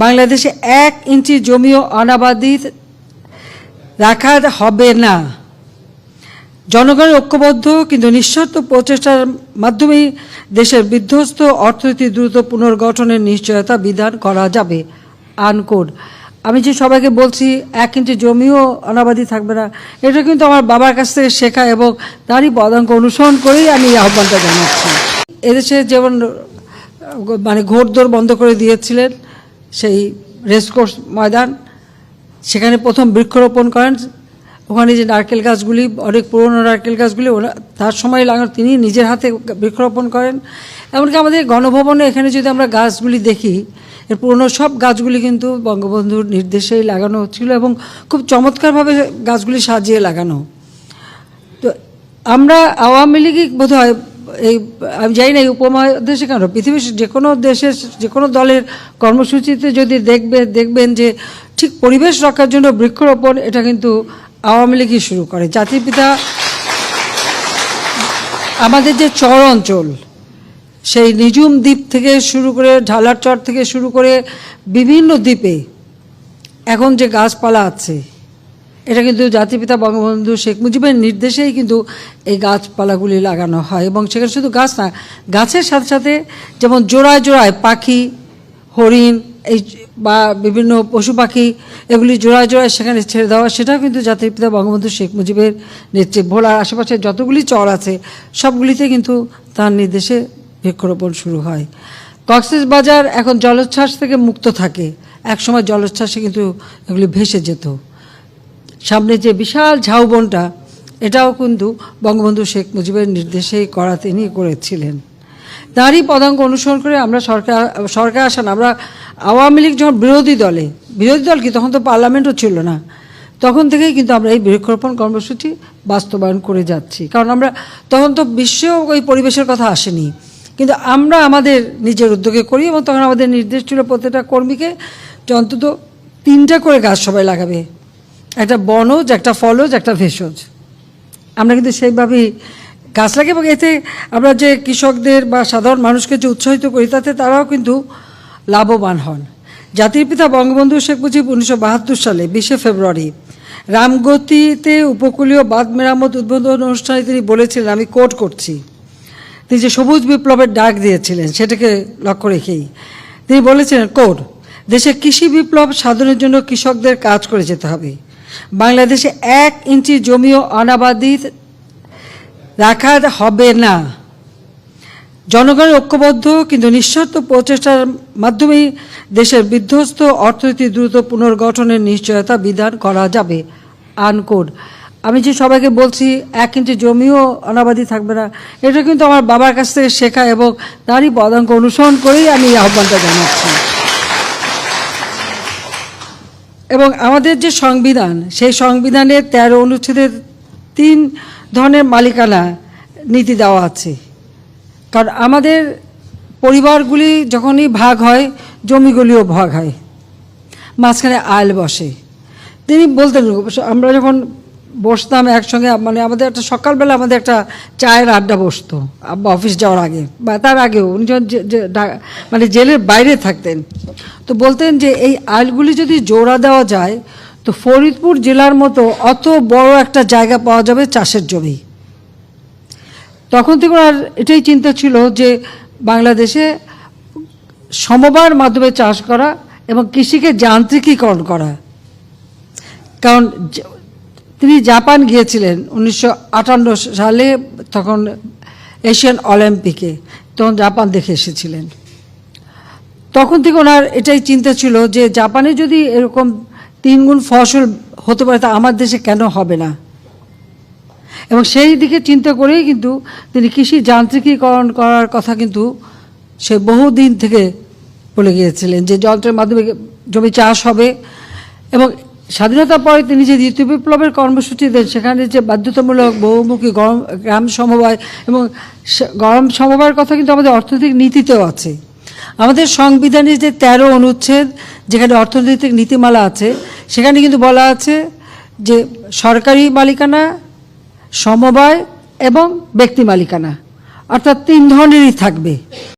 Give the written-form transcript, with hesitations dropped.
বাংলাদেশে 1 ইঞ্চি জমিও অনাবাদি রাখা হবে না। জনগণের ঐক্যবদ্ধ কিন্তু নিঃস্বার্থ প্রচেষ্টার মাধ্যমেই দেশের বিধ্বস্ত অর্থনীতি দ্রুত পুনর্গঠনের নিশ্চয়তা বিধান করা যাবে। আনকোড। আমি যে সবাইকে বলছি 1 ইঞ্চি জমিও অনাবাদি থাকবে না, এটা কিন্তু আমার বাবার কাছ থেকে শেখা এবং তারই পদাঙ্ক অনুসরণ করেই আমি এই আহ্বানটা জানাচ্ছি। এদেশে যেমন ঘোড়দৌড় বন্ধ করে দিয়েছিলেন সেই রেসকোর্স ময়দান, সেখানে প্রথম বৃক্ষরোপণ করেন। ওখানে যে নারকেল গাছগুলি, অনেক পুরনো নারকেল গাছগুলি তার সময় লাগানো, তিনি নিজের হাতে বৃক্ষরোপণ করেন। এমনকি আমাদের গণভবনে এখানে যদি আমরা গাছগুলি দেখি, এর পুরনো সব গাছগুলি কিন্তু বঙ্গবন্ধুর নির্দেশেই লাগানো হচ্ছিল এবং খুব চমৎকারভাবে গাছগুলি সাজিয়ে লাগানো। তো আমরা আওয়ামী লীগই বোধ হয় এই, আমি জানি না এই উপমহাদেশে কেন, পৃথিবীর যে কোনো দেশের যে কোনো দলের কর্মসূচিতে যদি দেখবেন যে ঠিক পরিবেশ রক্ষার জন্য বৃক্ষরোপণ, এটা কিন্তু আওয়ামী লীগই শুরু করে। জাতির পিতা আমাদের যে চর অঞ্চল, সেই নিজুম দ্বীপ থেকে শুরু করে ঢালার চর থেকে শুরু করে বিভিন্ন দ্বীপে এখন যে গাছপালা আছে, এটা কিন্তু জাতিপিতা বঙ্গবন্ধু শেখ মুজিবের নির্দেশেই কিন্তু এই গাছপালাগুলি লাগানো হয়। এবং সেখানে শুধু গাছ না, গাছের সাথে সাথে যেমন জোড়ায় জোড়ায় পাখি, হরিণ এই বা বিভিন্ন পশু পাখি, এগুলি জোড়ায় জোড়ায় সেখানে ছেড়ে দেওয়া, সেটাও কিন্তু জাতির পিতা বঙ্গবন্ধু শেখ মুজিবের নেতৃত্বে ভোলার আশেপাশে যতগুলি চর আছে সবগুলিতে কিন্তু তার নির্দেশে বৃক্ষরোপণ শুরু হয়। কক্সবাজার এখন জলোচ্ছ্বাস থেকে মুক্ত থাকে, একসময় জলোচ্ছ্বাসে কিন্তু এগুলি ভেসে যেত। সামনে যে বিশাল ঝাউবনটা, এটাও কিন্তু বঙ্গবন্ধু শেখ মুজিবের নির্দেশেই তিনি করেছিলেন। তারই পদাঙ্ক অনুসরণ করে আমরা সরকার আসেন, আমরা আওয়ামী লীগ যখন বিরোধী দল কি, তখন তো পার্লামেন্টও ছিল না, তখন থেকেই কিন্তু আমরা এই বৃক্ষরোপণ কর্মসূচি বাস্তবায়ন করে যাচ্ছি। কারণ আমরা তখন তো বিশ্বেও ওই পরিবেশের কথা আসেনি, কিন্তু আমরা আমাদের নিজের উদ্যোগে করি। এবং তখন আমাদের নির্দেশ ছিল প্রত্যেকটা কর্মীকে অন্তত 3টা করে গাছ সবাই লাগাবে, একটা বনজ, একটা ফলজ, একটা ভেষজ। আমরা কিন্তু সেইভাবেই গাছ লাগাই এবং এতে আমরা যে কৃষকদের বা সাধারণ মানুষকে যে উৎসাহিত করি, তাতে তারাও কিন্তু লাভবান হন। জাতির পিতা বঙ্গবন্ধু শেখ মুজিব 1972 সালে 20 ফেব্রুয়ারি রামগতিতে উপকূলীয় বাঁধ মেরামত উদ্বোধন অনুষ্ঠানে তিনি বলেছিলেন, আমি কোট করছি, তিনি যে সবুজ বিপ্লবের ডাক দিয়েছিলেন সেটাকে লক্ষ্য রেখেই তিনি বলেছিলেন, কোট, দেশে কৃষি বিপ্লব সাধনের জন্য কৃষকদের কাজ করে যেতে হবে। বাংলাদেশে 1 ইঞ্চি জমিও অনাবাদি রাখা হবে না। জনগণের ঐক্যবদ্ধ কিন্তু নিঃস্বার্থ প্রচেষ্টার মাধ্যমেই দেশের বিধ্বস্ত অর্থনীতি দ্রুত পুনর্গঠনের নিশ্চয়তা বিধান করা যাবে। আনকোড। আমি যে সবাইকে বলছি 1 ইঞ্চি জমিও অনাবাদি থাকবে না, এটা কিন্তু আমার বাবার কাছ থেকে শেখা এবং তারই পদাঙ্ক অনুসরণ করেই আমি এই আহ্বানটা জানাচ্ছি। এবং আমাদের যে সংবিধান, সেই সংবিধানের 13 অনুচ্ছেদের 3 ধরনের মালিকানা নীতি দেওয়া আছে। কারণ আমাদের পরিবারগুলি যখনই ভাগ হয়, জমিগুলিও ভাগ হয়, মাঝখানে আইল বসে। তিনি বলতেন, আমরা যখন বসতাম একসঙ্গে, আমাদের একটা সকালবেলা আমাদের একটা চায়ের আড্ডা বসতো, আব্বা অফিস যাওয়ার আগে বা তার আগেও, উনি যখন জেলের বাইরে থাকতেন, তো বলতেন যে এই আইলগুলি যদি জোড়া দেওয়া যায় তো ফরিদপুর জেলার মতো অত বড় একটা জায়গা পাওয়া যাবে চাষের জমি। তখন থেকে আর এটাই চিন্তা ছিল যে বাংলাদেশে সমবায়ের মাধ্যমে চাষ করা এবং কৃষিকে যান্ত্রিকীকরণ করা। কারণ তিনি জাপান গিয়েছিলেন 1958 সালে, তখন এশিয়ান অলিম্পিকে, তখন জাপান দেখে এসেছিলেন। তখন থেকে ওনার এটাই চিন্তা ছিল যে জাপানে যদি এরকম 3 গুণ ফসল হতে পারে, তা আমার দেশে কেন হবে না। এবং সেই দিকে চিন্তা করেই কিন্তু তিনি কৃষি যান্ত্রিকীকরণ করার কথা কিন্তু সে বহুদিন থেকে বলে গিয়েছিলেন, যে যন্ত্রের মাধ্যমে জমি চাষ হবে। এবং স্বাধীনতার পরে তিনি যে দ্বিতীয় বিপ্লবের কর্মসূচি দেন, সেখানে যে বাধ্যতামূলক বহুমুখী গ্রাম সমবায়, এবং গ্রাম সমবায়ের কথা কিন্তু আমাদের অর্থনৈতিক নীতিতেও আছে। আমাদের সংবিধানের যে 13 অনুচ্ছেদ, যেখানে অর্থনৈতিক নীতিমালা আছে, সেখানে কিন্তু বলা আছে যে সরকারি মালিকানা, সমবায় এবং ব্যক্তি মালিকানা, অর্থাৎ 3 ধরনেরই থাকবে।